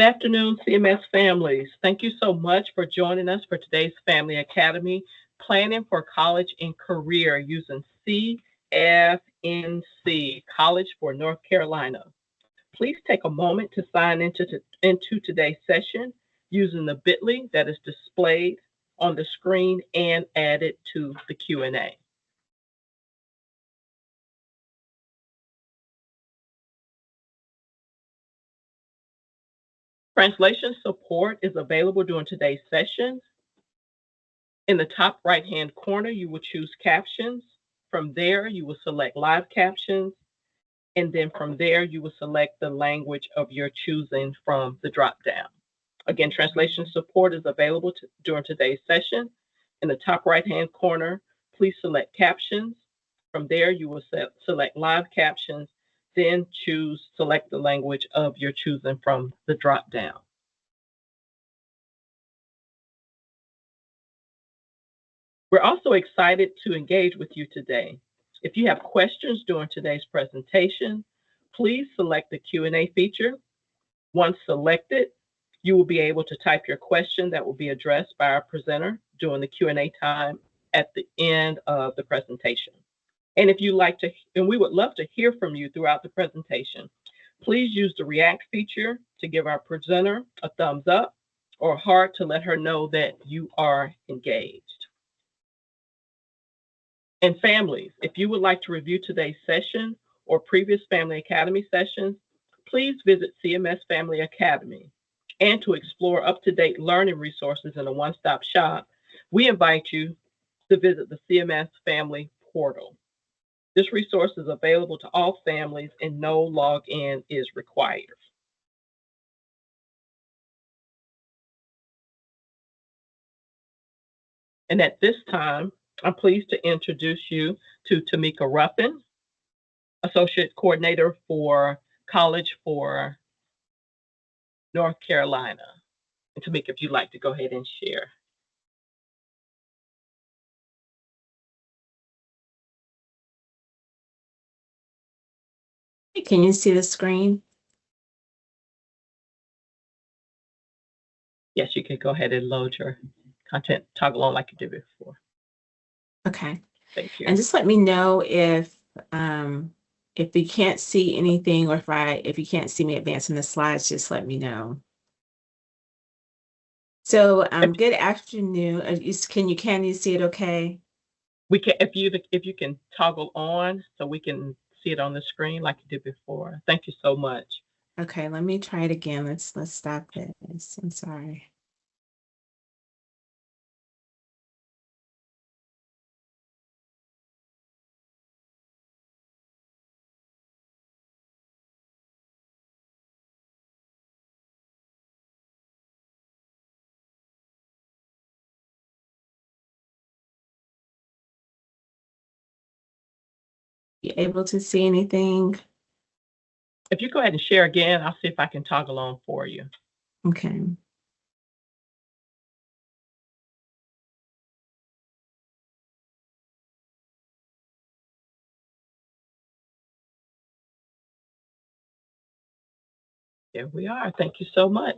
Good afternoon, CMS families. Thank you so much for joining us for today's Family Academy, Planning for College and Career using CFNC, College for North Carolina. Please take a moment to sign into today's session using the bit.ly that is displayed on the screen and add it to the Q&A. Translation support is available during today's session. In the top right-hand corner, you will choose captions. From there, you will select live captions. And then from there, you will select the language of your choosing from the drop-down. Again, translation support is available during today's session. In the top right-hand corner, please select captions. From there, you will select live captions, then select the language of your choosing from the drop-down. We're also excited to engage with you today. If you have questions during today's presentation, please select the Q&A feature. Once selected, you will be able to type your question that will be addressed by our presenter during the Q&A time at the end of the presentation. And if you'd like to, and we would love to hear from you throughout the presentation, please use the react feature to give our presenter a thumbs up or heart to let her know that you are engaged. And families, if you would like to review today's session or previous Family Academy sessions, please visit CMS Family Academy. And to explore up-to-date learning resources in a one-stop shop, we invite you to visit the CMS Family Portal. This resource is available to all families and no login is required. And at this time, I'm pleased to introduce you to Tamika Ruffin, Associate Coordinator for College for North Carolina. And Tamika, if you'd like to go ahead and share. Can you see the screen? Yes, you can go ahead and load your content, toggle on like you did before. Okay. Thank you. And just let me know if you can't see anything or if you can't see me advancing the slides, just let me know. So good afternoon. Can you see it okay? We can if you can toggle on so we can see it on the screen like you did before. Thank you so much. Okay, let me try it again. Let's stop this. I'm sorry. You able to see anything? If you go ahead and share again, I'll see if I can toggle on for you. Okay. There we are. Thank you so much.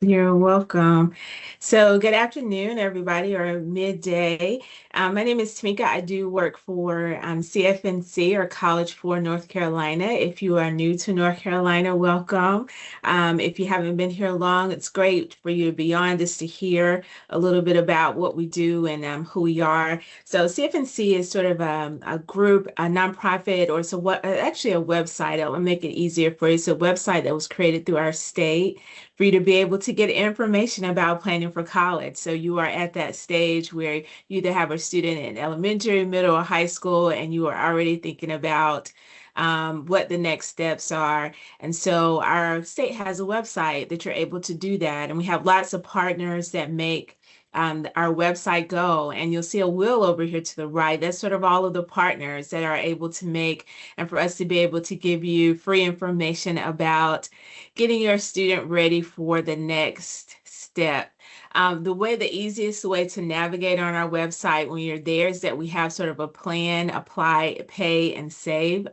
You're welcome. So good afternoon, everybody, or midday. My name is Tamika. I do work for CFNC, or College for North Carolina. If you are new to North Carolina, welcome. If you haven't been here long, it's great for you to be on just to hear a little bit about what we do and who we are. So CFNC is sort of a group, a nonprofit, or actually a website. I'll make it easier for you. It's a website that was created through our state for you to be able to get information about planning for college. So you are at that stage where you either have a student in elementary, middle, or high school, and you are already thinking about what the next steps are. And so our state has a website that you're able to do that. And we have lots of partners that make our website go, and you'll see a wheel over here to the right. That's sort of all of the partners that are able to make, and for us to be able to give you free information about getting your student ready for the next step. The easiest way to navigate on our website when you're there is that we have sort of a plan, apply, pay, and save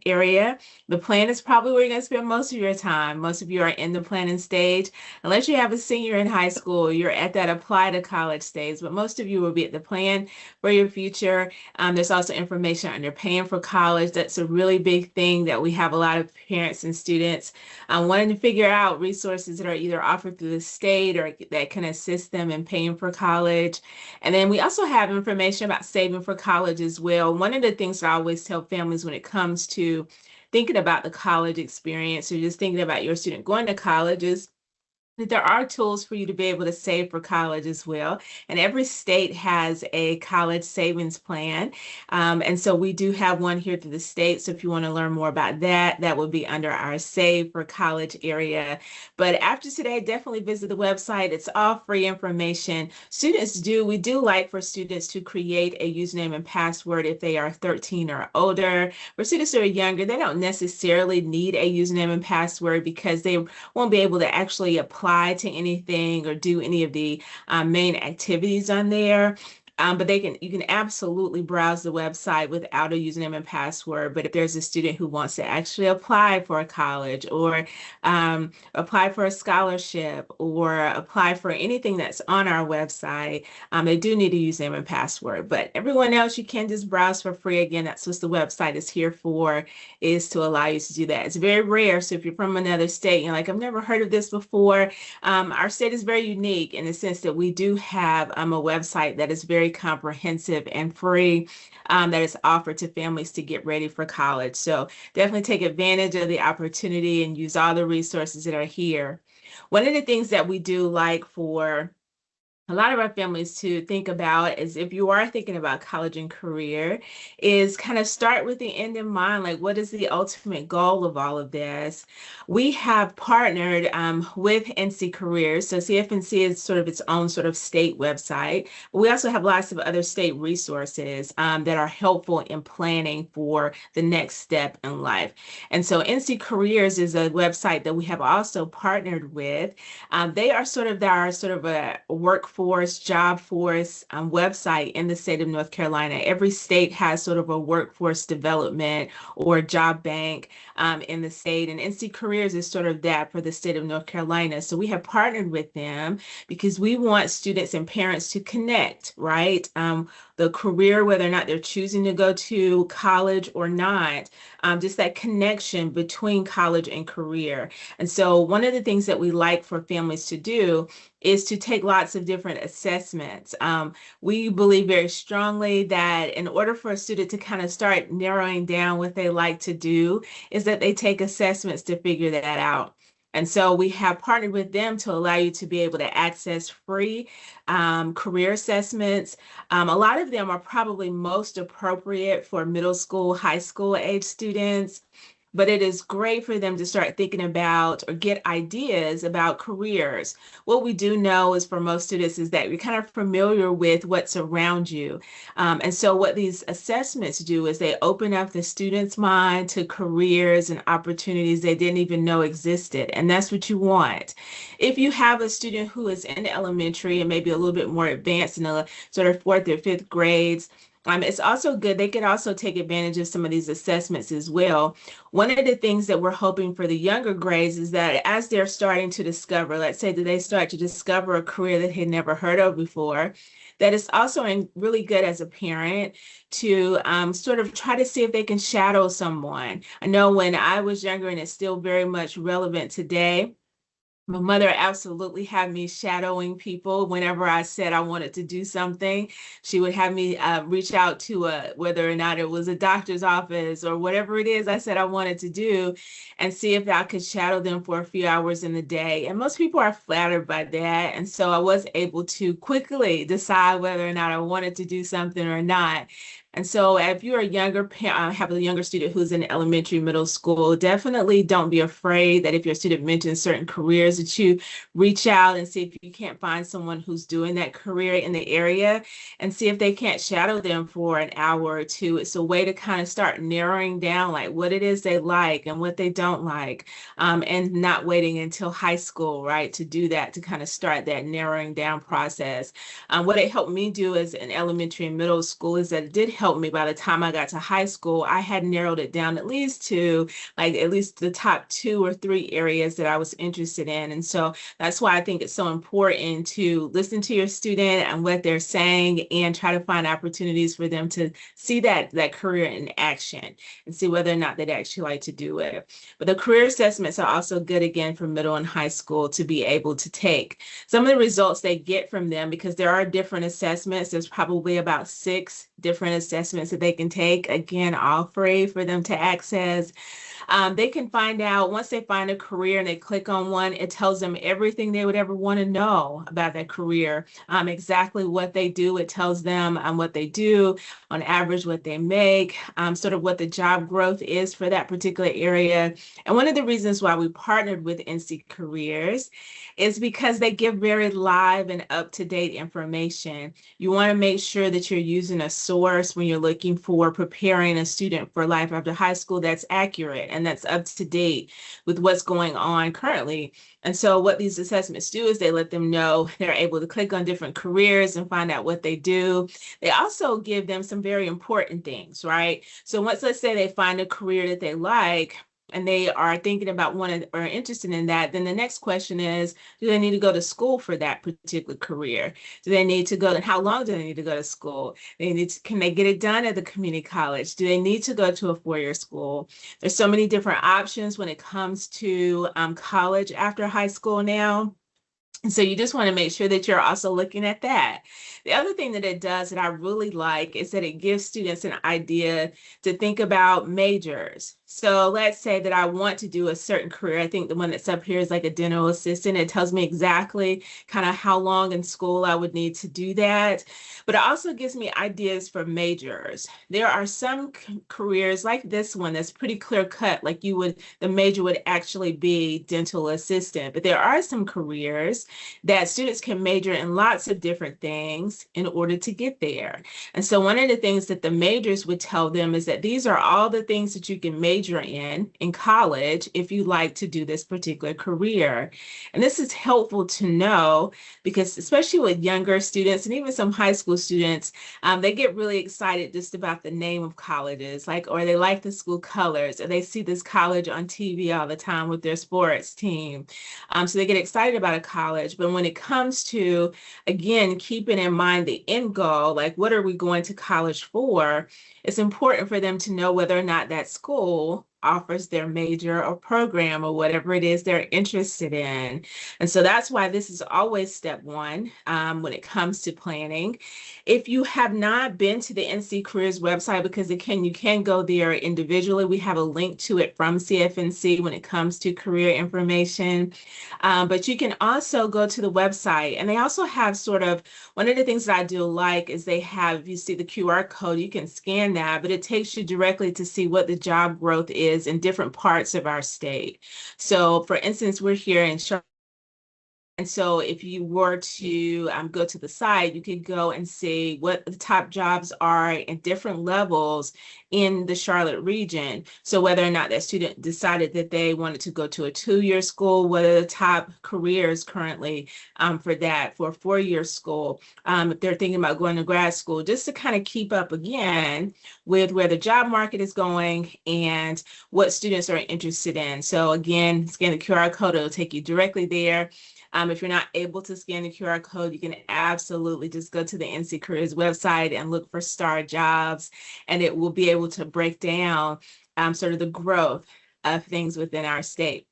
area. The plan is probably where you're going to spend most of your time. Most of you are in the planning stage. Unless you have a senior in high school, you're at that apply to college stage, but most of you will be at the plan for your future. There's also information under paying for college. That's a really big thing that we have a lot of parents and students wanting to figure out resources that are either offered through the state or that can assist them in paying for college. And then we also have information about saving for college as well. One of the things that I always tell families when it comes to thinking about the college experience or just thinking about your student going to college is that there are tools for you to be able to save for college as well. And every state has a college savings plan. And so we do have one here through the state. So if you want to learn more about that, that would be under our Save for College area. But after today, definitely visit the website. It's all free information. We do like for students to create a username and password if they are 13 or older. For students who are younger, they don't necessarily need a username and password because they won't be able to actually apply to anything or do any of the main activities on there. But you can absolutely browse the website without a username and password. But if there's a student who wants to actually apply for a college or apply for a scholarship or apply for anything that's on our website, they do need a username and password. But everyone else, you can just browse for free. Again, that's what the website is here for, is to allow you to do that. It's very rare. So if you're from another state, you're like, I've never heard of this before. Our state is very unique in the sense that we do have a website that is very comprehensive and free that is offered to families to get ready for college. So definitely take advantage of the opportunity and use all the resources that are here. One of the things that we do like for a lot of our families to think about is if you are thinking about college and career is kind of start with the end in mind. Like, what is the ultimate goal of all of this? We have partnered with NC Careers. So CFNC is sort of its own sort of state website. But we also have lots of other state resources that are helpful in planning for the next step in life. And so NC Careers is a website that we have also partnered with. They are sort of a workforce, job force website in the state of North Carolina. Every state has sort of a workforce development or job bank in the state, and NC Careers is sort of that for the state of North Carolina. So we have partnered with them because we want students and parents to connect, right? The career, whether or not they're choosing to go to college or not, just that connection between college and career. And so one of the things that we like for families to do is to take lots of different assessments. We believe very strongly that in order for a student to kind of start narrowing down what they like to do is that they take assessments to figure that out. And so we have partnered with them to allow you to be able to access free career assessments. A lot of them are probably most appropriate for middle school, high school age students. But it is great for them to start thinking about or get ideas about careers. What we do know is for most students is that you're kind of familiar with what's around you. And so what these assessments do is they open up the student's mind to careers and opportunities they didn't even know existed. And that's what you want. If you have a student who is in elementary and maybe a little bit more advanced in the sort of 4th or 5th grades, it's also good. They could also take advantage of some of these assessments as well. One of the things that we're hoping for the younger grades is that as they're starting to discover, let's say that they start to discover a career that they had never heard of before, that it's also really good as a parent to sort of try to see if they can shadow someone. I know when I was younger, and it's still very much relevant today, my mother absolutely had me shadowing people whenever I said I wanted to do something. She would have me reach out to whether or not it was a doctor's office or whatever it is I said I wanted to do, and see if I could shadow them for a few hours in the day. And most people are flattered by that. And so I was able to quickly decide whether or not I wanted to do something or not. And so if you're a younger parent, have a younger student who's in elementary, middle school, definitely don't be afraid that if your student mentions certain careers that you reach out and see if you can't find someone who's doing that career in the area and see if they can't shadow them for an hour or two. It's a way to kind of start narrowing down like what it is they like and what they don't like, and not waiting until high school, right, to do that, to kind of start that narrowing down process. What it helped me do as in elementary and middle school is that it did help me by the time I got to high school, I had narrowed it down at least to like at least the top 2 or 3 areas that I was interested in. And so that's why I think it's so important to listen to your student and what they're saying and try to find opportunities for them to see that career in action and see whether or not they'd actually like to do it. But the career assessments are also good again for middle and high school to be able to take. Some of the results they get from them, because there are different assessments, there's probably about 6 different assessments that they can take, again, all free for them to access. They can find out once they find a career and they click on one, it tells them everything they would ever want to know about that career, exactly what they do. It tells them what they do, on average, what they make, sort of what the job growth is for that particular area. And one of the reasons why we partnered with NC Careers is because they give very live and up-to-date information. You want to make sure that you're using a source when you're looking for preparing a student for life after high school that's accurate and that's up to date with what's going on currently. And so what these assessments do is they let them know they're able to click on different careers and find out what they do. They also give them some very important things, right? So once, let's say they find a career that they like, and they are thinking about one or interested in that, then the next question is, do they need to go to school for that particular career? Do they need to go, and how long do they need to go to school? Can they get it done at the community college? Do they need to go to a 4-year school? There's so many different options when it comes to college after high school now. And so you just want to make sure that you're also looking at that. The other thing that it does that I really like is that it gives students an idea to think about majors. So let's say that I want to do a certain career. I think the one that's up here is like a dental assistant. It tells me exactly kind of how long in school I would need to do that. But it also gives me ideas for majors. There are some careers like this one that's pretty clear cut, like the major would actually be dental assistant. But there are some careers that students can major in lots of different things in order to get there. And so one of the things that the majors would tell them is that these are all the things that you can major in college if you like to do this particular career. And this is helpful to know because especially with younger students and even some high school students, they get really excited just about the name of colleges, or they like the school colors, or they see this college on TV all the time with their sports team. So they get excited about a college. But when it comes to, again, keeping in mind the end goal, like what are we going to college for? It's important for them to know whether or not that school offers their major or program or whatever it is they're interested in. And so that's why this is always step one when it comes to planning. If you have not been to the NC Careers website, because again, you can go there individually. We have a link to it from CFNC when it comes to career information. But you can also go to the website, and they also have sort of, one of the things that I do like is they have, you see the QR code, you can scan that, but it takes you directly to see what the job growth is in different parts of our state. So for instance, we're here in Charlotte. And so if you were to go to the site, you could go and see what the top jobs are at different levels in the Charlotte region. So whether or not that student decided that they wanted to go to a 2-year school, what are the top careers currently for a 4-year school, if they're thinking about going to grad school, just to kind of keep up again with where the job market is going and what students are interested in. So again, scan the QR code, it'll take you directly there. If you're not able to scan the QR code, you can absolutely just go to the NC Careers website and look for STAR jobs, and it will be able to break down sort of the growth of things within our state.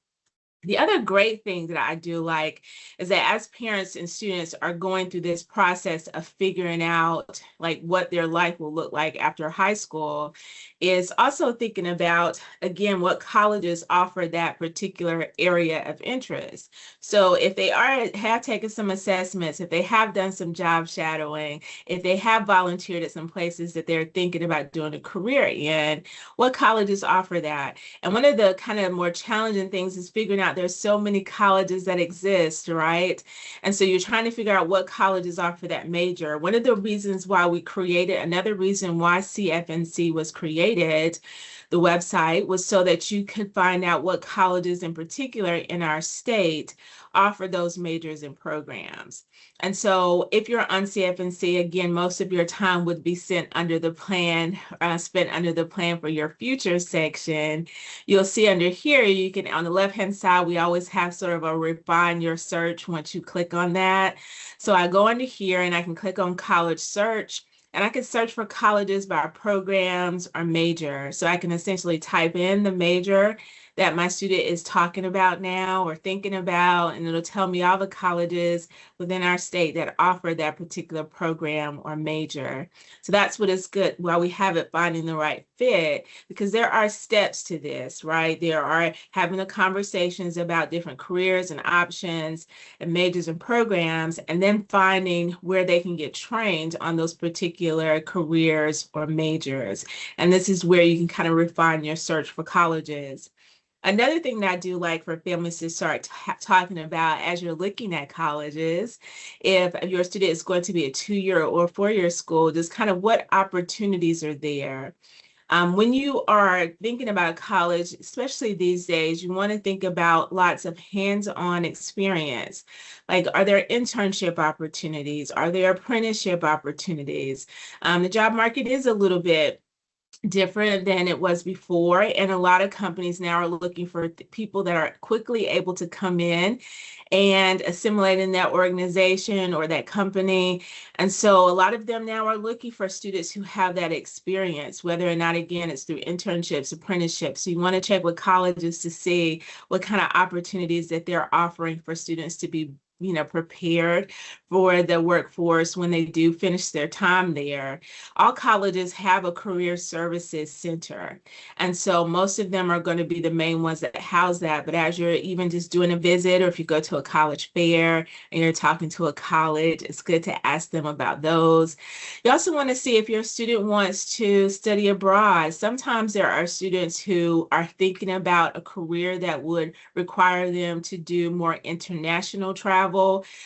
The other great thing that I do like is that as parents and students are going through this process of figuring out like what their life will look like after high school, is also thinking about, again, what colleges offer that particular area of interest. So if they have taken some assessments, if they have done some job shadowing, if they have volunteered at some places that they're thinking about doing a career in, what colleges offer that? And one of the kind of more challenging things is figuring out there's so many colleges that exist, right? And so you're trying to figure out what colleges offer that major. One of the reasons why we created, another reason why CFNC was created, the website, was so that you could find out what colleges in particular in our state offer those majors and programs. And so if you're on CFNC, again, most of your time would be spent under the plan for your future section. You'll see under here, you can, on the left-hand side, we always have sort of a refine your search once you click on that. So I go under here and I can click on college search, and I can search for colleges by programs or major. So I can essentially type in the major that my student is talking about now or thinking about, and it'll tell me all the colleges within our state that offer that particular program or major. So that's what is good while we have it finding the right fit, because there are steps to this, right? There are having the conversations about different careers and options and majors and programs, and then finding where they can get trained on those particular careers or majors. And this is where you can kind of refine your search for colleges. Another thing that I do like for families to start talking about as you're looking at colleges, if your student is going to be a 2-year or 4-year school, just kind of what opportunities are there. When you are thinking about college, especially these days, you want to think about lots of hands-on experience. Like, are there internship opportunities? Are there apprenticeship opportunities? The job market is a little bit different than it was before, and a lot of companies now are looking for people that are quickly able to come in and assimilate in that organization or that company. And so a lot of them now are looking for students who have that experience, whether or not, again, it's through internships, apprenticeships. So you want to check with colleges to see what kind of opportunities that they're offering for students to be prepared for the workforce when they do finish their time there. All colleges have a career services center. And so most of them are going to be the main ones that house that. But as you're even just doing a visit, or if you go to a college fair and you're talking to a college, it's good to ask them about those. You also want to see if your student wants to study abroad. Sometimes there are students who are thinking about a career that would require them to do more international travel.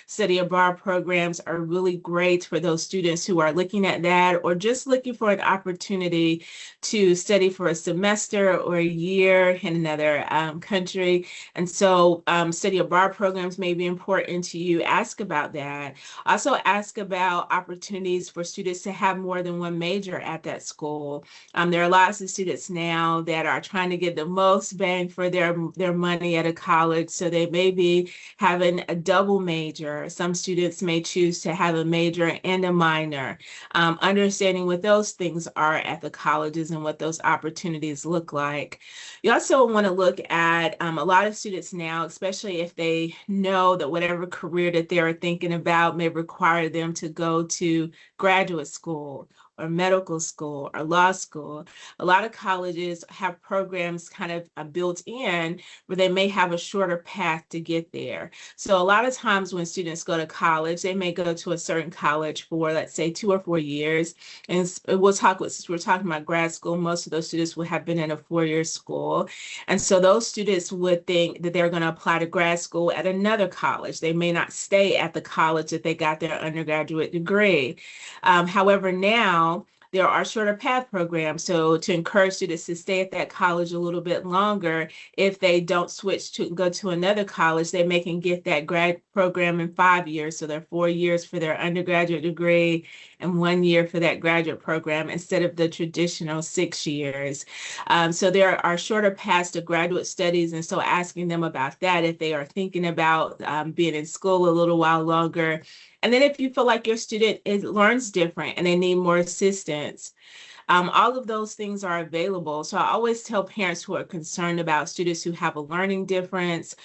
Study abroad programs are really great for those students who are looking at that, or just looking for an opportunity to study for a semester or a year in another country. And so study abroad programs may be important to you. Ask about that. Also ask about opportunities for students to have more than one major at that school. There are lots of students now that are trying to get the most bang for their money at a college, so they may be having a double major. Some students may choose to have a major and a minor. Understanding what those things are at the colleges and what those opportunities look like. You also want to look at a lot of students now, especially if they know that whatever career that they're thinking about may require them to go to graduate school or medical school or law school. A lot of colleges have programs kind of built in where they may have a shorter path to get there. So a lot of times when students go to college, they may go to a certain college for, let's say, 2 or 4 years. And since we're talking about grad school, most of those students will have been in a 4-year school. And so those students would think that they're going to apply to grad school at another college. They may not stay at the college that they got their undergraduate degree. However, now there are shorter path programs. So to encourage students to stay at that college a little bit longer, if they don't switch to go to another college, they may can get that grad program in 5 years. So they're 4 years for their undergraduate degree and 1 year for that graduate program instead of the traditional 6 years. So there are shorter paths to graduate studies. And so asking them about that if they are thinking about being in school a little while longer. And then if you feel like your student learns different and they need more assistance, All of those things are available. So I always tell parents who are concerned about students who have a learning difference,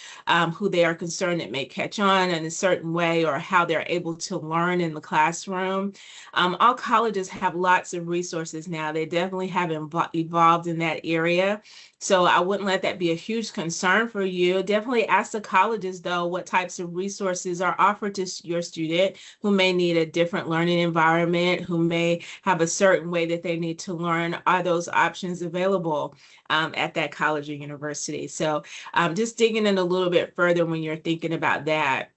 who they are concerned it may catch on in a certain way, or how they're able to learn in the classroom. All colleges have lots of resources now. They definitely have evolved in that area. So I wouldn't let that be a huge concern for you. Definitely ask the colleges, though, what types of resources are offered to your student who may need a different learning environment, who may have a certain way that they need to learn. Are those options available at that college or university? So just digging in a little bit further when you're thinking about that.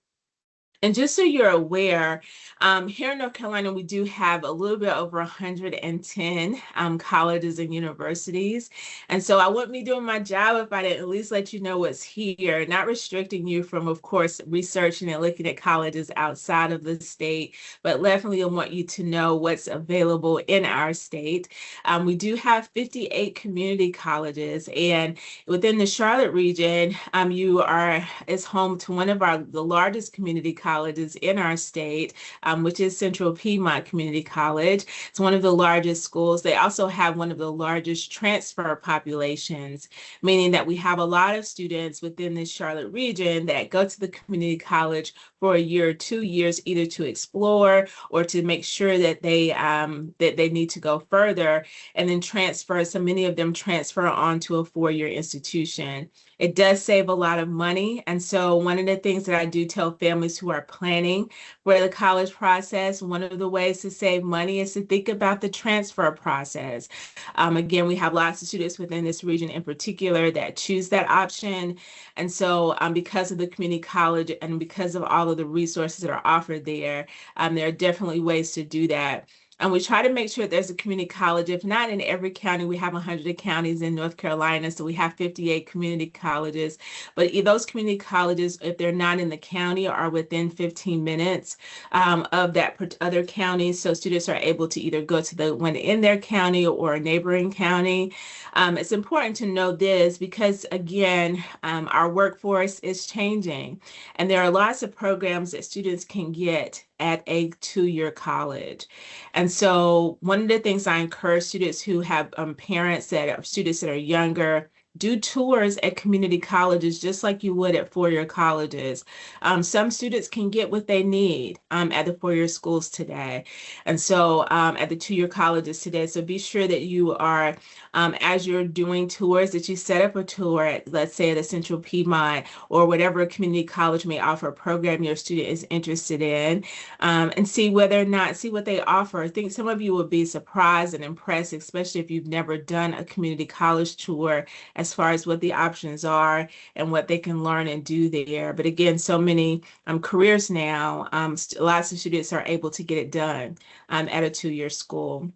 And just so you're aware, here in North Carolina, we do have a little bit over 110 colleges and universities. And so I wouldn't be doing my job if I didn't at least let you know what's here, not restricting you from, of course, researching and looking at colleges outside of the state, but definitely I want you to know what's available in our state. We do have 58 community colleges, and within the Charlotte region, is home to one of the largest community colleges in our state, which is Central Piedmont Community College. It's one of the largest schools. They also have one of the largest transfer populations, meaning that we have a lot of students within the Charlotte region that go to the community college for a year or 2 years, either to explore or to make sure that they need to go further, and then transfer. So many of them transfer on to a 4-year institution. It does save a lot of money. And so one of the things that I do tell families who are planning for the college process, one of the ways to save money is to think about the transfer process. Again, we have lots of students within this region in particular that choose that option. And so because of the community college and because of all of the resources that are offered there are definitely ways to do that. And we try to make sure there's a community college. If not in every county, we have 100 counties in North Carolina, so we have 58 community colleges. But those community colleges, if they're not in the county, are within 15 minutes of that other county. So students are able to either go to the one in their county or a neighboring county. It's important to know this because, again, our workforce is changing. And there are lots of programs that students can get at a 2-year college. And so one of the things I encourage students who have parents that are students that are younger, do tours at community colleges just like you would at 4-year colleges. Some students can get what they need at the 4-year schools today. And so at the 2-year colleges today. So be sure that you are, as you're doing tours, that you set up a tour at, let's say, at a Central Piedmont or whatever community college may offer a program your student is interested in, and see what they offer. I think some of you will be surprised and impressed, especially if you've never done a community college tour, as far as what the options are and what they can learn and do there. But again, so many careers now, lots of students are able to get it done at a 2-year school.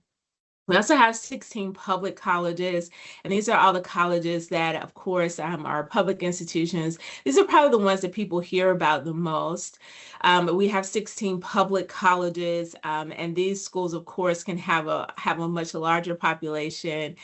We also have 16 public colleges, and these are all the colleges that, of course, are public institutions. These are probably the ones that people hear about the most. But we have 16 public colleges, and these schools, of course, can have a much larger population.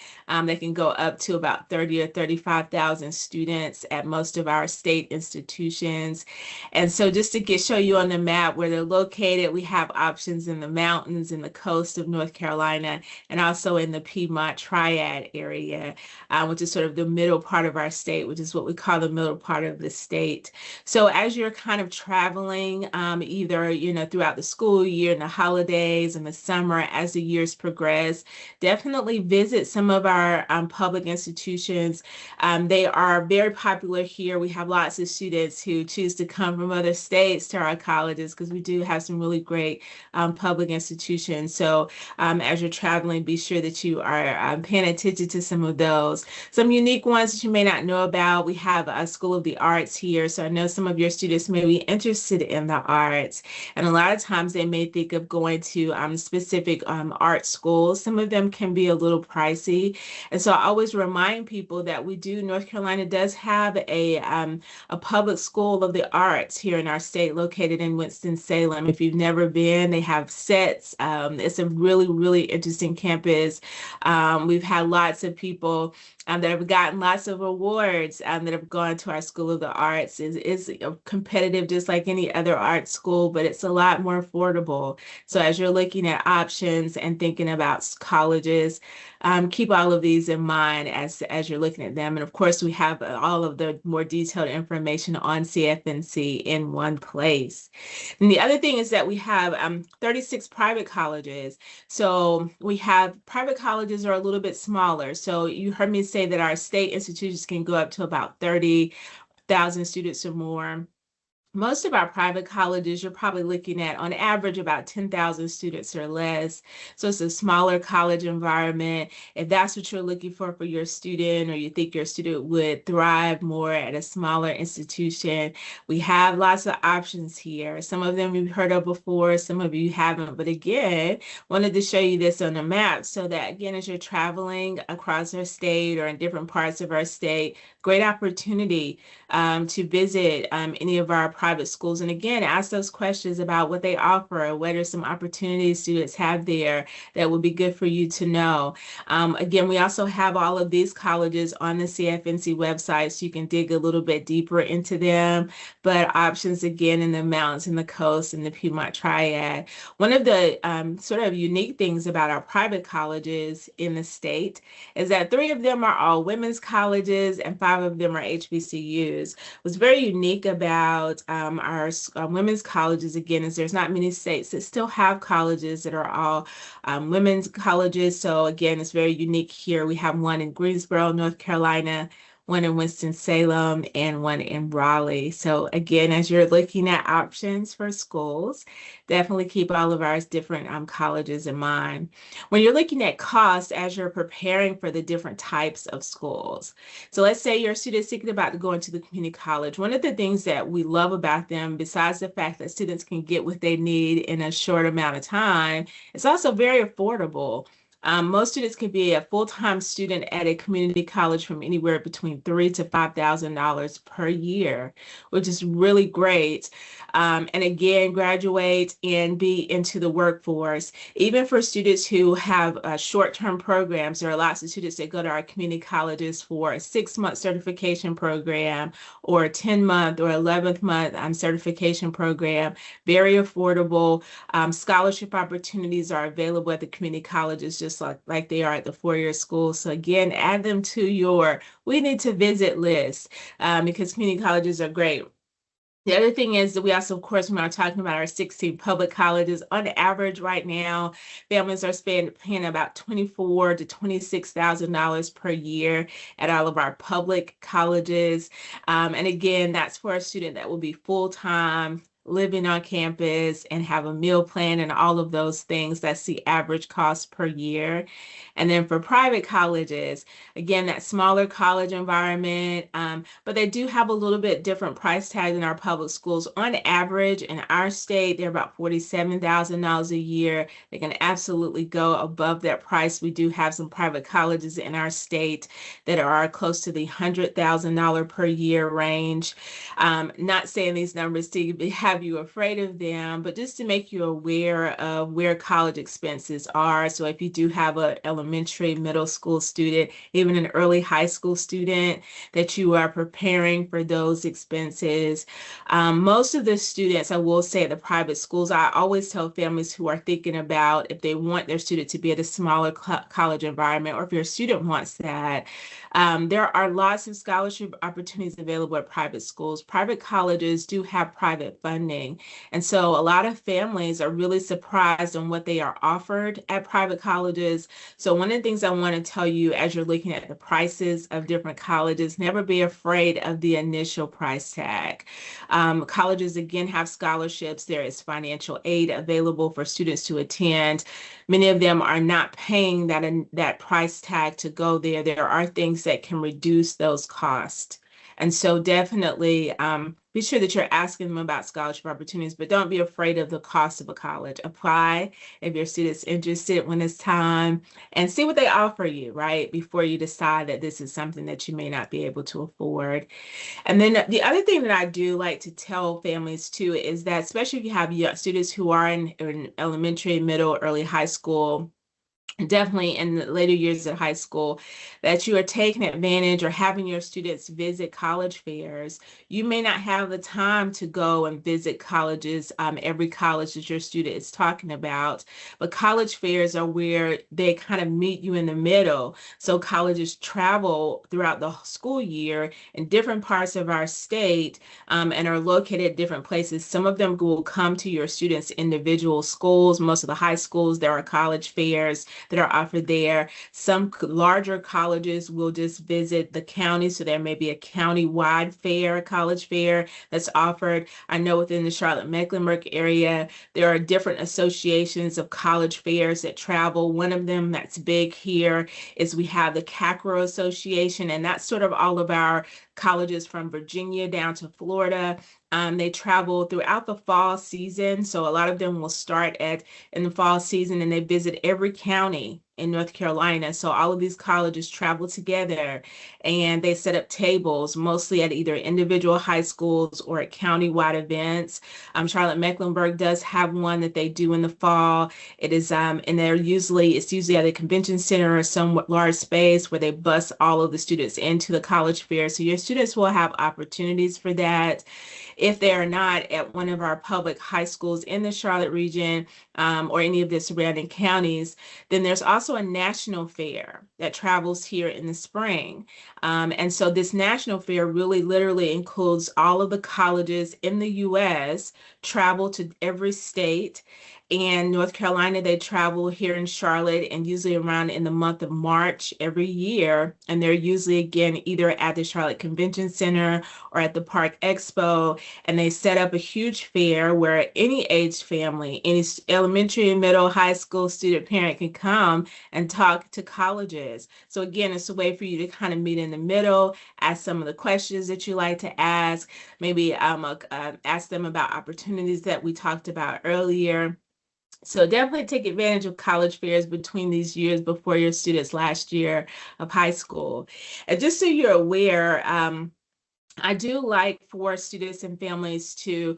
They can go up to about 30 or 35,000 students at most of our state institutions. And so just to show you on the map where they're located, we have options in the mountains and the coast of North Carolina, and also in the Piedmont Triad area, which is sort of the middle part of our state, which is what we call the middle part of the state. So as you're kind of traveling, either, throughout the school year and the holidays and the summer, as the years progress, definitely visit some of our public institutions. They are very popular here. We have lots of students who choose to come from other states to our colleges because we do have some really great public institutions. So as you're traveling, be sure that you are paying attention to some of those. Some unique ones that you may not know about. We have a School of the Arts here. So I know some of your students may be interested in the arts. And a lot of times they may think of going to specific art schools. Some of them can be a little pricey. And so I always remind people that North Carolina does have a public school of the arts here in our state located in Winston-Salem. If you've never been, they have sets. It's a really, really interesting campus. campus. We've had lots of people that have gotten lots of awards that have gone to our School of the Arts. It's competitive just like any other art school, but it's a lot more affordable. So as you're looking at options and thinking about colleges, keep all of these in mind as you're looking at them. And of course, we have all of the more detailed information on CFNC in one place. And the other thing is that we have 36 private colleges. So we have private colleges are a little bit smaller. So you heard me say that our state institutions can go up to about 30,000 students or more. Most of our private colleges, you're probably looking at on average about 10,000 students or less. So it's a smaller college environment. If that's what you're looking for your student, or you think your student would thrive more at a smaller institution, we have lots of options here. Some of them you've heard of before, some of you haven't. But again, wanted to show you this on the map so that, again, as you're traveling across our state or in different parts of our state, great opportunity to visit any of our private schools. And again, ask those questions about what they offer, what are some opportunities students have there that would be good for you to know. Again, we also have all of these colleges on the CFNC website, so you can dig a little bit deeper into them. But options, again, in the mountains and the coast and the Piedmont Triad. One of the sort of unique things about our private colleges in the state is that 3 of them are all women's colleges and 5 of them are HBCUs. What's very unique about our women's colleges, again, is there's not many states that still have colleges that are all women's colleges. So again, it's very unique here. We have one in Greensboro, North Carolina, one in Winston-Salem, and one in Raleigh. So again, as you're looking at options for schools, definitely keep all of our different colleges in mind. When you're looking at costs as you're preparing for the different types of schools. So let's say your student's thinking about going to the community college. One of the things that we love about them, besides the fact that students can get what they need in a short amount of time, it's also very affordable. Most students can be a full-time student at a community college from anywhere between $3,000 to $5,000 per year, which is really great. And again, graduate and be into the workforce. Even for students who have short-term programs, there are lots of students that go to our community colleges for a 6-month certification program or a 10-month or 11th-month certification program. Very affordable. Scholarship opportunities are available at the community colleges, just like they are at the four-year school. So again, add them to your we need to visit list because community colleges are great. The other thing is that we also, of course, when we're talking about our 16 public colleges, on average right now, families are paying about $24,000 to $26,000 per year at all of our public colleges. And again, that's for a student that will be full-time, living on campus, and have a meal plan and all of those things. That's the average cost per year. And then for private colleges, again, that smaller college environment, but they do have a little bit different price tag than our public schools. On average, in our state, they're about $47,000 a year. They can absolutely go above that price. We do have some private colleges in our state that are close to the $100,000 per year range. Not saying these numbers to have you afraid of them, but just to make you aware of where college expenses are. So if you do have an elementary, middle school student, even an early high school student, that you are preparing for those expenses. Most of the students, I will say, at the private schools, I always tell families who are thinking about if they want their student to be at a smaller college environment, or if your student wants that, there are lots of scholarship opportunities available at private schools. Private colleges do have private funding. And so a lot of families are really surprised on what they are offered at private colleges. So one of the things I want to tell you as you're looking at the prices of different colleges, never be afraid of the initial price tag. Colleges, again, have scholarships. There is financial aid available for students to attend. Many of them are not paying that price tag to go there. There are things that can reduce those costs. And so definitely be sure that you're asking them about scholarship opportunities, but don't be afraid of the cost of a college. Apply if your student's interested when it's time, and see what they offer you, right, before you decide that this is something that you may not be able to afford. And then the other thing that I do like to tell families too is that, especially if you have students who are in elementary, middle, early high school, definitely in the later years of high school, that you are taking advantage or having your students visit college fairs. You may not have the time to go and visit colleges, every college that your student is talking about, but college fairs are where they kind of meet you in the middle. So colleges travel throughout the school year in different parts of our state, and are located at different places. Some of them will come to your students' individual schools. Most of the high schools, there are college fairs that are offered there. Some larger colleges will just visit the county, so there may be a county-wide fair, college fair that's offered. I know within the Charlotte-Mecklenburg area, there are different associations of college fairs that travel. One of them that's big here is we have the CACRO Association, and that's sort of all of our colleges from Virginia down to Florida. They travel throughout the fall season. So a lot of them will start in the fall season, and they visit every county in North Carolina. So all of these colleges travel together, and they set up tables mostly at either individual high schools or at county-wide events. Charlotte-Mecklenburg does have one that they do in the fall. It is, and it's usually at a convention center or some large space where they bus all of the students into the college fair. So your students will have opportunities for that. If they are not at one of our public high schools in the Charlotte region, or any of the surrounding counties, then there's also a national fair that travels here in the spring. And so this national fair really literally includes all of the colleges in the U.S. travel to every state. And North Carolina, they travel here in Charlotte and usually around in the month of March every year. And they're usually, again, either at the Charlotte Convention Center or at the Park Expo. And they set up a huge fair where any aged family, any elementary, middle, high school student parent can come and talk to colleges. So again, it's a way for you to kind of meet in the middle, ask some of the questions that you like to ask, maybe ask them about opportunities that we talked about earlier. So definitely take advantage of college fairs between these years before your students' last year of high school. And just so you're aware, I do like for students and families to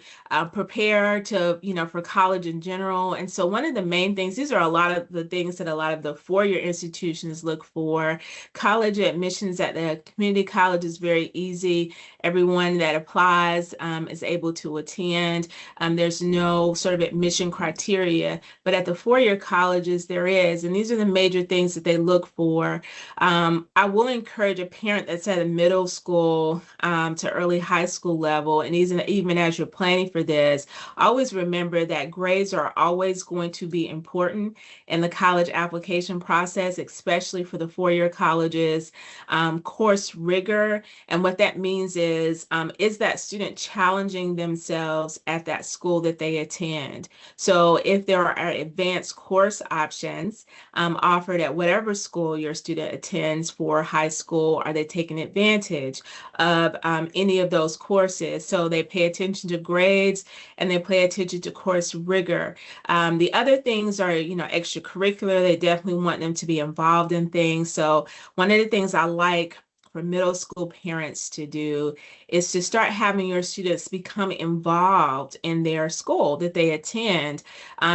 prepare to, for college in general. And so one of the main things, these are a lot of the things that a lot of the four-year institutions look for. College admissions at the community college is very easy. Everyone that applies is able to attend. There's no sort of admission criteria, but at the four-year colleges there is, and these are the major things that they look for. I will encourage a parent that's at a middle school to early high school level, and even as you're planning for this, always remember that grades are always going to be important in the college application process, especially for the four-year colleges. Course rigor, and what that means is that student challenging themselves at that school that they attend? So if there are advanced course options offered at whatever school your student attends for high school, are they taking advantage of any of those courses? So they pay attention to grades and they pay attention to course rigor. The other things are, extracurricular. They definitely want them to be involved in things. So one of the things I like for middle school parents to do is to start having your students become involved in their school that they attend,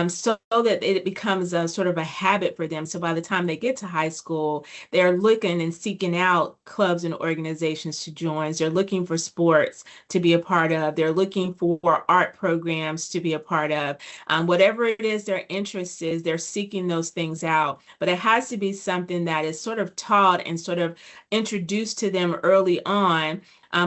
so that it becomes a sort of a habit for them. So by the time they get to high school, they're looking and seeking out clubs and organizations to join. They're looking for sports to be a part of. They're looking for art programs to be a part of. Whatever it is their interest is, they're seeking those things out. But it has to be something that is sort of taught and sort of introduced to them early on,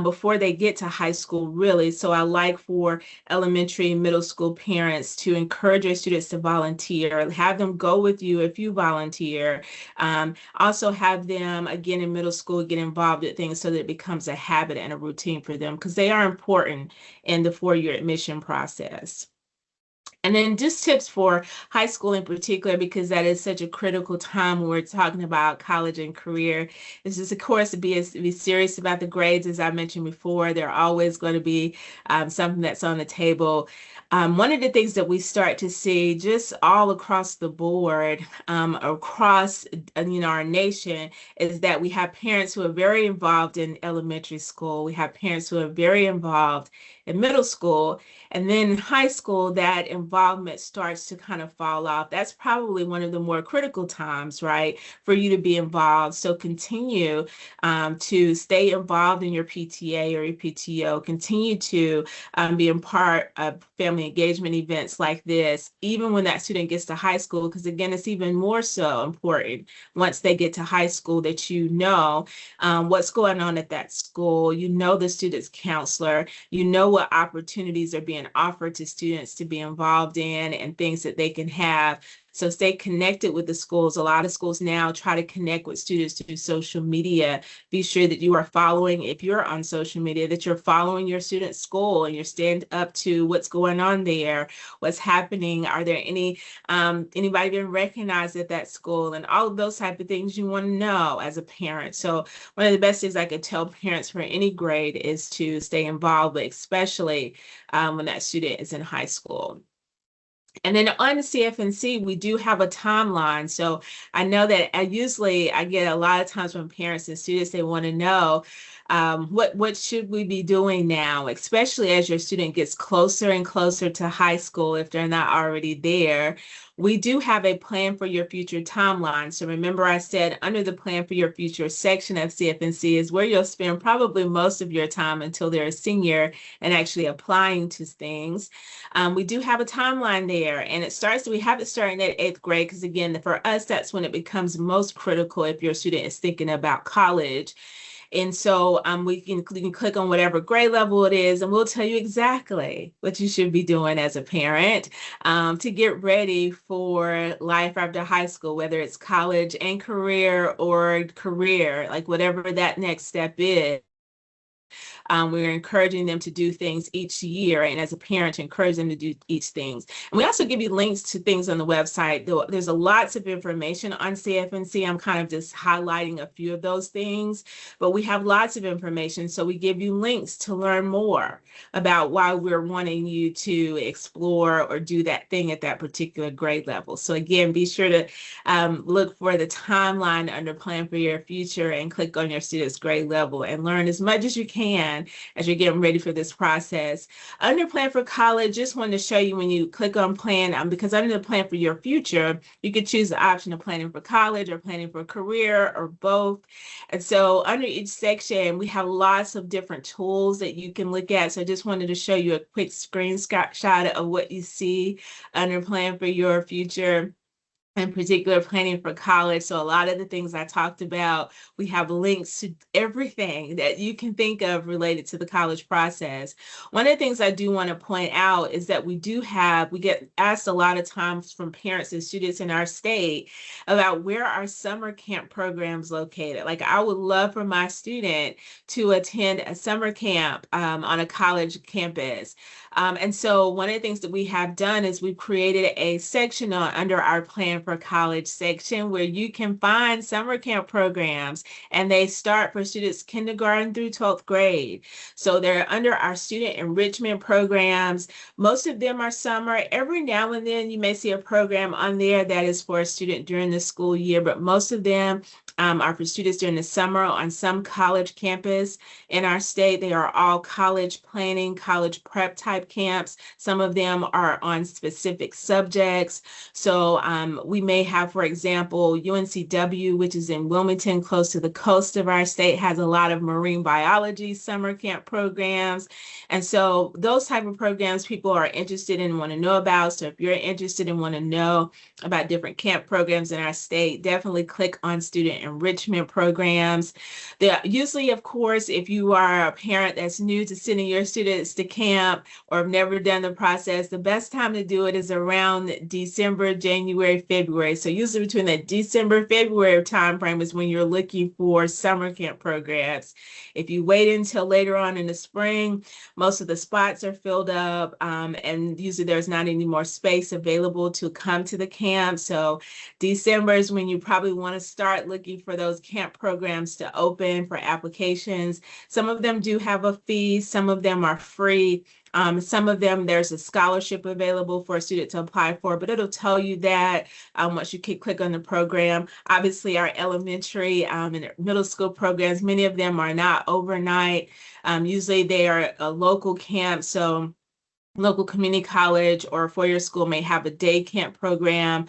before they get to high school, really. So I like for elementary and middle school parents to encourage your students to volunteer, have them go with you if you volunteer. Also have them, again, in middle school, get involved with things so that it becomes a habit and a routine for them, because they are important in the four-year admission process. And then just tips for high school in particular, because that is such a critical time when we're talking about college and career, is just, of course, to be serious about the grades. As I mentioned before, they're always going to be something that's on the table. One of the things that we start to see just all across the board, across our nation, is that we have parents who are very involved in elementary school. We have parents who are very involved in middle school. And then in high school, that involvement starts to kind of fall off. That's probably one of the more critical times, right, for you to be involved. So continue to stay involved in your PTA or your PTO. Continue to be a part of family engagement events like this, even when that student gets to high school, because again, it's even more so important once they get to high school that you know what's going on at that school, you know the student's counselor, you know what opportunities are being offered to students to be involved in and things that they can have. So stay connected with the schools. A lot of schools now try to connect with students through social media. Be sure that you are following, if you're on social media, that you're following your student's school and you're staying up to what's going on there, what's happening. Are there anybody being recognized at that school, and all of those type of things you want to know as a parent. So one of the best things I could tell parents for any grade is to stay involved, but especially when that student is in high school. And then on the CFNC, we do have a timeline. So I know that I get a lot of times from parents and students, they want to know what should we be doing now, especially as your student gets closer and closer to high school if they're not already there. We do have a plan for your future timeline. So remember I said under the plan for your future section of CFNC is where you'll spend probably most of your time until they're a senior and actually applying to things. We do have a timeline there, and we have it starting at 8th grade because again, for us, that's when it becomes most critical if your student is thinking about college. And so you can click on whatever grade level it is, and we'll tell you exactly what you should be doing as a parent to get ready for life after high school, whether it's college and career or career, like whatever that next step is. We're encouraging them to do things each year, and as a parent, encourage them to do each things. And we also give you links to things on the website. There's lots of information on CFNC. I'm kind of just highlighting a few of those things, but we have lots of information. So we give you links to learn more about why we're wanting you to explore or do that thing at that particular grade level. So again, be sure to look for the timeline under Plan for Your Future and click on your student's grade level and learn as much as you can as you're getting ready for this process. Under Plan for College, just wanted to show you when you click on Plan, because under the Plan for Your Future, you could choose the option of planning for college or planning for career or both. And so under each section, we have lots of different tools that you can look at. So I just wanted to show you a quick screenshot of what you see under Plan for Your Future. In particular, planning for college. So a lot of the things I talked about, we have links to everything that you can think of related to the college process. One of the things I do want to point out is that we get asked a lot of times from parents and students in our state about where our summer camp programs located. Like I would love for my student to attend a summer camp on a college campus. And so one of the things that we have done is we've created a section under our Plan for College section where you can find summer camp programs, and they start for students kindergarten through 12th grade. So they're under our student enrichment programs. Most of them are summer. Every now and then you may see a program on there that is for a student during the school year, but most of them are for students during the summer on some college campus in our state. They are all college planning, college prep type camps. Some of them are on specific subjects. So we may have, for example, UNCW, which is in Wilmington, close to the coast of our state, has a lot of marine biology summer camp programs. And so those type of programs people are interested in and want to know about. So if you're interested and want to know about different camp programs in our state, definitely click on student enrichment programs. Usually, of course, if you are a parent that's new to sending your students to camp or have never done the process, the best time to do it is around December, January, February. So usually between that December, February timeframe is when you're looking for summer camp programs. If you wait until later on in the spring, most of the spots are filled up, and usually there's not any more space available to come to the camp. So December is when you probably want to start looking for those camp programs to open for applications. Some of them do have a fee, some of them are free. Some of them, there's a scholarship available for a student to apply for, but it'll tell you that once you click on the program. Obviously, our elementary and middle school programs, many of them are not overnight. Usually they are a local camp, so local community college or four-year school may have a day camp program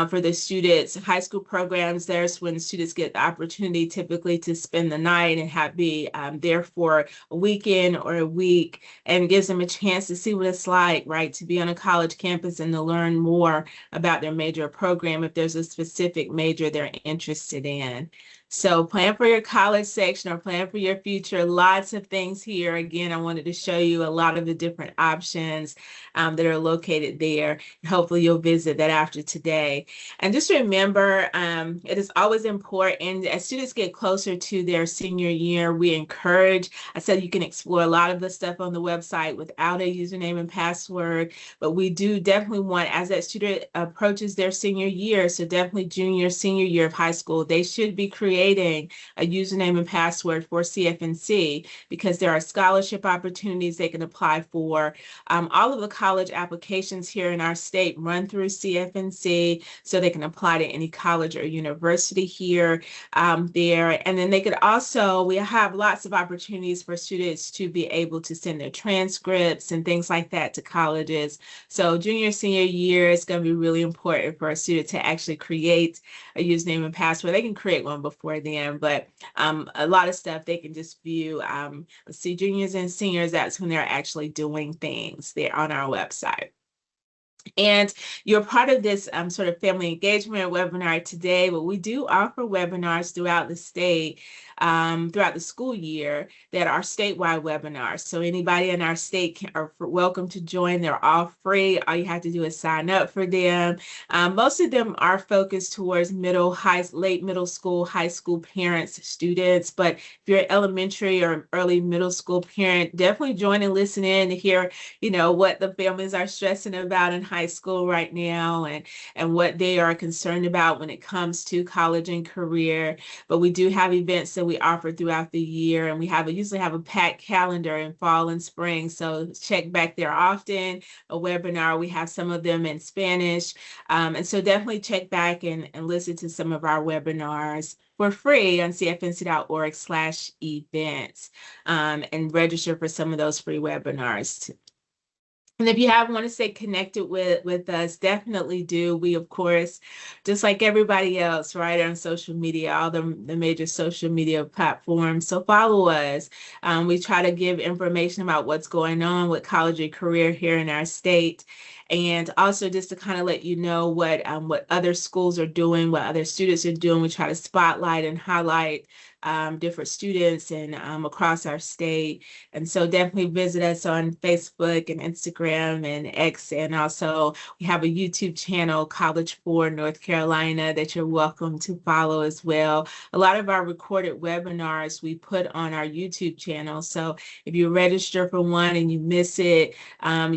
for the students. High school programs, there's when students get the opportunity typically to spend the night and be there for a weekend or a week, and gives them a chance to see what it's like, right, to be on a college campus and to learn more about their major program if there's a specific major they're interested in. So plan for your college section or plan for your future. Lots of things here. Again, I wanted to show you a lot of the different options that are located there. Hopefully you'll visit that after today. And just remember, it is always important as students get closer to their senior year, I said you can explore a lot of the stuff on the website without a username and password, but we do definitely want, as that student approaches their senior year, so definitely junior, senior year of high school, they should be creating a username and password for CFNC because there are scholarship opportunities they can apply for. All of the college applications here in our state run through CFNC, so they can apply to any college or university here, there. And then they could also, we have lots of opportunities for students to be able to send their transcripts and things like that to colleges. So junior, senior year is going to be really important for a student to actually create a username and password. They can create one before then, but a lot of stuff they can just view. Let's see, juniors and seniors, that's when they're actually doing things there on our website. And you're part of this sort of family engagement webinar today, but we do offer webinars throughout the state, throughout the school year, that are statewide webinars. So anybody in our state are welcome to join. They're all free. All you have to do is sign up for them. Most of them are focused towards late middle school, high school parents, students. But if you're an elementary or early middle school parent, definitely join and listen in to hear, what the families are stressing about in high school right now and what they are concerned about when it comes to college and career. But we do have events that we offer throughout the year, and we usually have a packed calendar in fall and spring. So check back there often. A webinar, we have some of them in Spanish. And so definitely check back and listen to some of our webinars for free on cfnc.org/events, and register for some of those free webinars. And if you want to stay connected with us, definitely do. We, of course, just like everybody else, right, on social media, all the major social media platforms. So follow us. We try to give information about what's going on with college and career here in our state. And also just to kind of let you know what other schools are doing, what other students are doing. We try to spotlight and highlight different students and across our state. And so definitely visit us on Facebook and Instagram and X. And also we have a YouTube channel, College for North Carolina, that you're welcome to follow as well. A lot of our recorded webinars we put on our YouTube channel. So if you register for one and you miss it,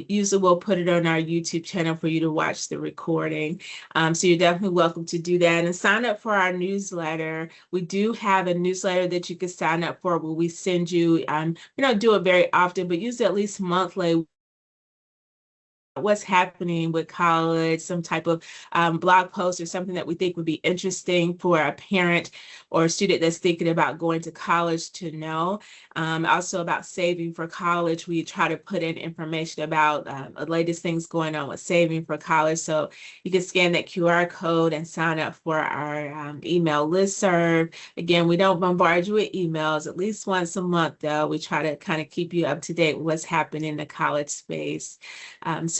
usually we'll put it on our YouTube channel for you to watch the recording. So you're definitely welcome to do that and sign up for our newsletter. We do have a newsletter that you can sign up for where we send you, we don't do it very often, but usually at least monthly, what's happening with college, some type of blog post or something that we think would be interesting for a parent or a student that's thinking about going to college to know. Also about saving for college, we try to put in information about the latest things going on with saving for college. So you can scan that QR code and sign up for our email listserv. Again, we don't bombard you with emails at least once a month, though. We try to kind of keep you up to date with what's happening in the college space.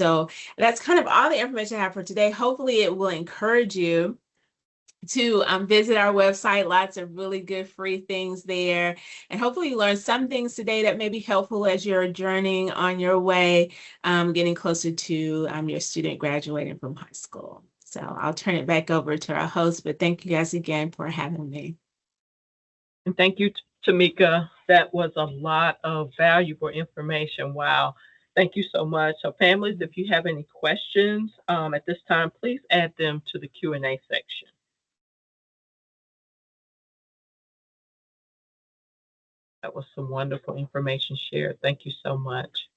So that's kind of all the information I have for today. Hopefully it will encourage you to visit our website. Lots of really good free things there. And hopefully you learned some things today that may be helpful as you're journeying on your way, getting closer to your student graduating from high school. So I'll turn it back over to our host, but thank you guys again for having me. And thank you, Tamika. That was a lot of valuable information. Wow. Thank you so much. So families, if you have any questions at this time, please add them to the Q&A section. That was some wonderful information shared. Thank you so much.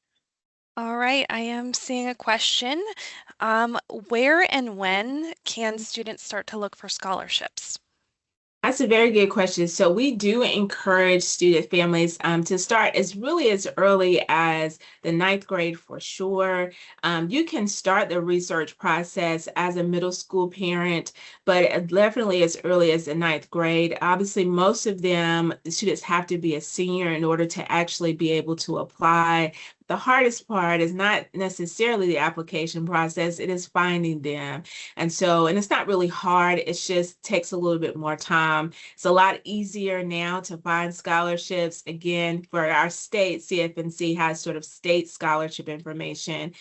All right, I am seeing a question. Where and when can students start to look for scholarships? That's a very good question. So we do encourage student families to start as early as the ninth grade for sure. You can start the research process as a middle school parent, but definitely as early as the ninth grade. Obviously, most of them, the students have to be a senior in order to actually be able to apply. The hardest part is not necessarily the application process, it is finding them. And it's not really hard, it just takes a little bit more time. It's a lot easier now to find scholarships. Again, for our state, CFNC has sort of state scholarship information.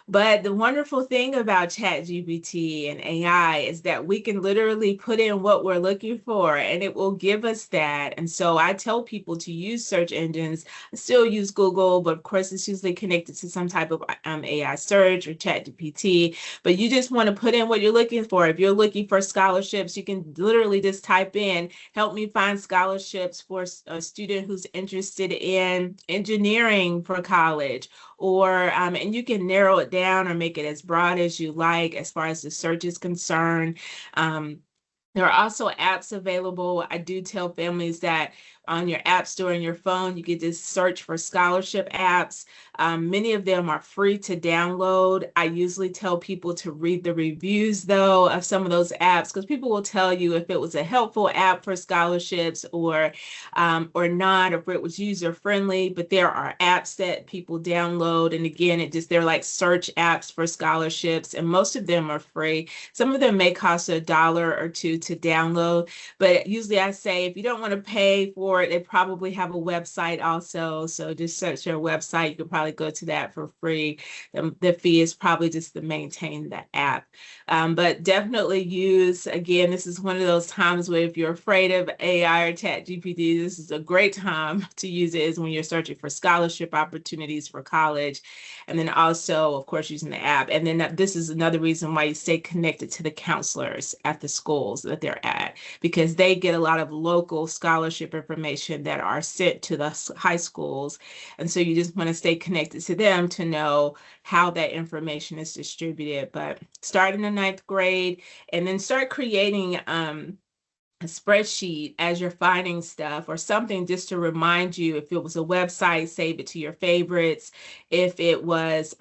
But the wonderful thing about ChatGPT and AI is that we can literally put in what we're looking for and it will give us that. And so I tell people to use search engines. I still use Google, but of course it's usually connected to some type of AI search or ChatGPT. But you just want to put in what you're looking for. If you're looking for scholarships, you can literally just type in, help me find scholarships for a student who's interested in engineering for college, or and you can narrow it down or make it as broad as you like as far as the search is concerned. There are also apps available. I do tell families that on your app store and your phone, you can just search for scholarship apps. Many of them are free to download. I usually tell people to read the reviews, though, of some of those apps, because people will tell you if it was a helpful app for scholarships or not, or if it was user friendly. But there are apps that people download, and again, they're like search apps for scholarships, and most of them are free. Some of them may cost $1 or $2 to download, but usually I say if you don't want to pay for it, they probably have a website also. So just search their website. You can probably go to that for free. The fee is probably just to maintain the app. But definitely use, again, this is one of those times where if you're afraid of AI or ChatGPT, this is a great time to use it, is when you're searching for scholarship opportunities for college. And then also, of course, using the app. And then this is another reason why you stay connected to the counselors at the schools that they're at, because they get a lot of local scholarship information that are sent to the high schools. And so you just want to stay connected to them to know how that information is distributed. But start in the ninth grade and then start creating a spreadsheet as you're finding stuff, or something just to remind you. If it was a website, save it to your favorites. If it was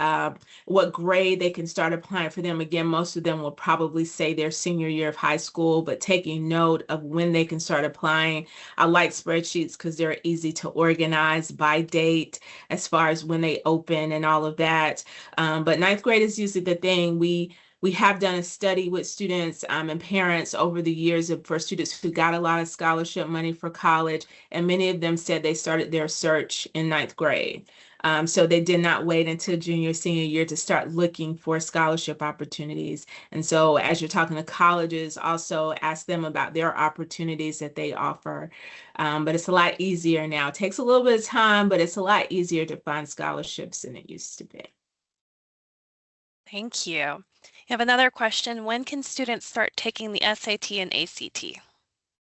what grade they can start applying for them. Again, most of them will probably say their senior year of high school, but taking note of when they can start applying. I like spreadsheets because they're easy to organize by date as far as when they open and all of that. But ninth grade is usually the thing. We have done a study with students and parents over the years for students who got a lot of scholarship money for college, and many of them said they started their search in ninth grade. So they did not wait until junior, senior year to start looking for scholarship opportunities. And so as you're talking to colleges, also ask them about their opportunities that they offer. But it's a lot easier now. It takes a little bit of time, but it's a lot easier to find scholarships than it used to be. Thank you. I have another question. When can students start taking the SAT and ACT?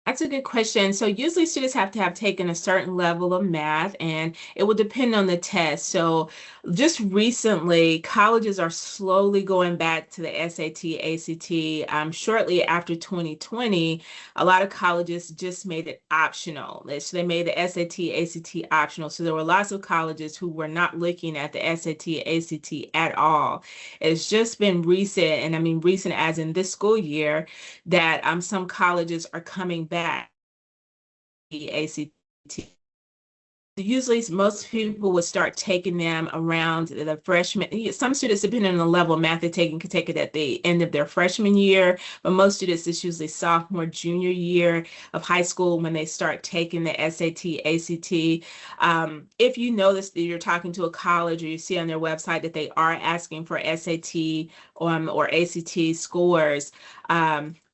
That's a good question. So usually students have to have taken a certain level of math, and it will depend on the test. So just recently, colleges are slowly going back to the SAT, ACT. Shortly after 2020, a lot of colleges just made it optional. So they made the SAT, ACT optional. So there were lots of colleges who were not looking at the SAT, ACT at all. It's just been recent, and I mean recent as in this school year, that some colleges are coming back the ACT. Usually most people would start taking them around the freshman. Some students, depending on the level of math they're taking, could take it at the end of their freshman year, but most students, it's usually sophomore, junior year of high school when they start taking the SAT, ACT. If you notice that you're talking to a college or you see on their website that they are asking for SAT or ACT scores,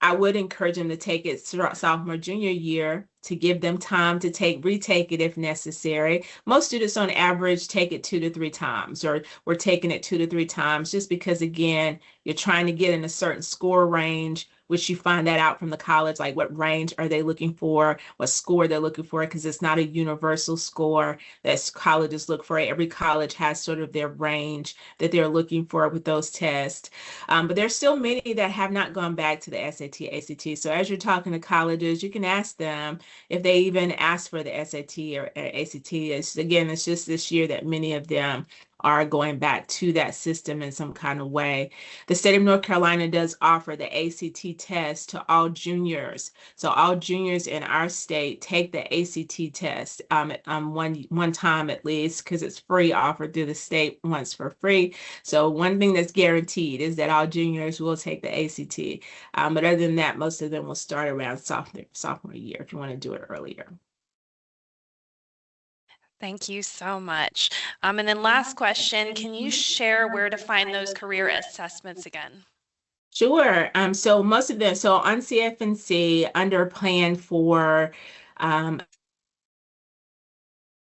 I would encourage them to take it sophomore, junior year. to give them time to retake it if necessary. Most students on average take it 2 to 3 times, or we're taking it 2 to 3 times, just because, again, you're trying to get in a certain score range, which you find that out from the college, like what range are they looking for, what score they're looking for, because it's not a universal score that colleges look for. Every college has sort of their range that they're looking for with those tests. But there's still many that have not gone back to the SAT, ACT. So as you're talking to colleges, you can ask them if they even ask for the SAT or ACT. It's just this year that many of them are going back to that system in some kind of way. The state of North Carolina does offer the ACT test to all juniors. So all juniors in our state take the ACT test one time at least, because it's free, offered through the state once for free. So one thing that's guaranteed is that all juniors will take the ACT. But other than that, most of them will start around sophomore year if you want to do it earlier. Thank you so much. And then last question, can you share where to find those career assessments again? Sure. So most of them, so on CFNC, under plan for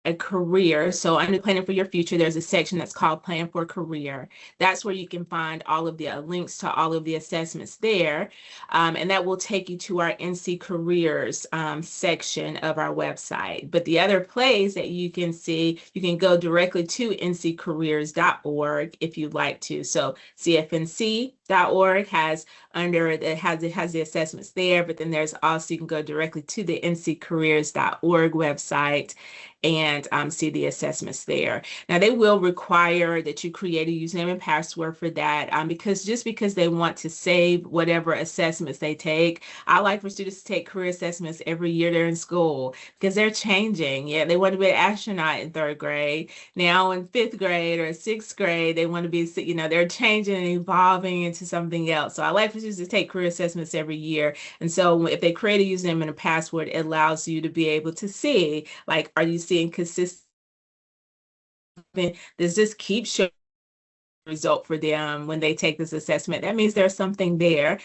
a career. So under planning for your future, there's a section that's called plan for career. That's where you can find all of the links to all of the assessments there. And that will take you to our NC careers section of our website. But the other place that you can see, you can go directly to nccareers.org if you'd like to. So CFNC.org has the assessments there, but then there's also, you can go directly to the nccareers.org website and see the assessments there. Now, they will require that you create a username and password for that, because they want to save whatever assessments they take. I like for students to take career assessments every year they're in school, because they're changing. Yeah, they want to be an astronaut in 3rd grade. Now in 5th grade or 6th grade, they want to be, they're changing and evolving into something else. So I like for students to take career assessments every year. And so if they create a username and a password, it allows you to be able to see, like, are you seeing consistent? Does this keep showing result for them when they take this assessment? That means there's something there,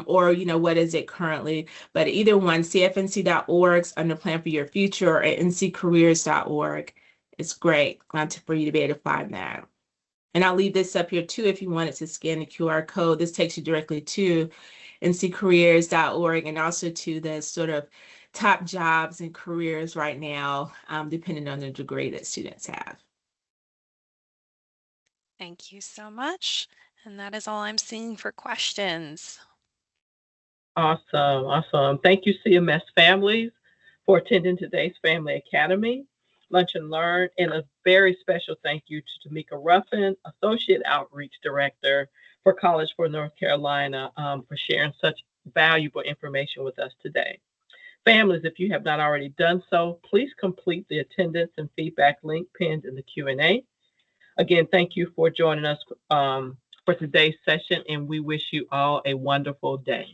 or what is it currently? But either one, cfnc.org under plan for your future, or nccareers.org. It's great for you to be able to find that. And I'll leave this up here too if you wanted to scan the QR code. This takes you directly to nccareers.org and also to the sort of top jobs and careers right now, depending on the degree that students have. Thank you so much. And that is all I'm seeing for questions. Awesome. Thank you, CMS families, for attending today's Family Academy Lunch and Learn, and a very special thank you to Tamika Ruffin, Associate Outreach Director for College for North Carolina, for sharing such valuable information with us today. Families, if you have not already done so, please complete the attendance and feedback link pinned in the Q&A. Again, thank you for joining us for today's session, and we wish you all a wonderful day.